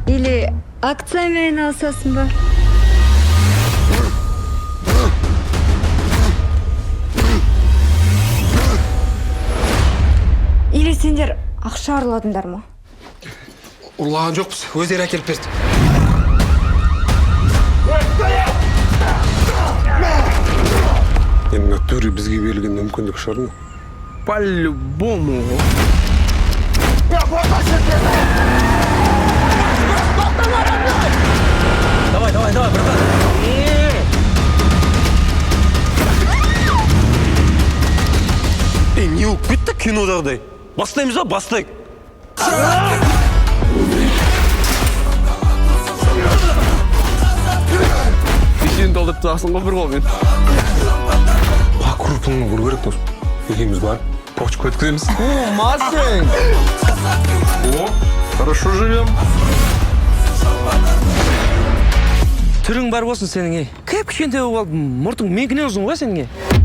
Или акция менен алысасың ба? Или сендер ақша ұрладыңдар ма? Ұрлаған жоқпыз, өздері әкеліп берді. Енді натуре бізге берілген мүмкіндік шығар ма? По-любому. Давай, братан. Не болып кетті кинодағыдай? Бастаймыз ба? Бастайық. Бесеуін толтырып тастың ғой бір қолмен. Ба, крупыңны құру керек дос. Екеуміз барып, почку өткіземіз. Мастер! О, хорошо живем. Түрің бар болсын сенің, ей. Кіп кішкентай болып алдың, мұртың менкінен ұзын ғой сенің, ей.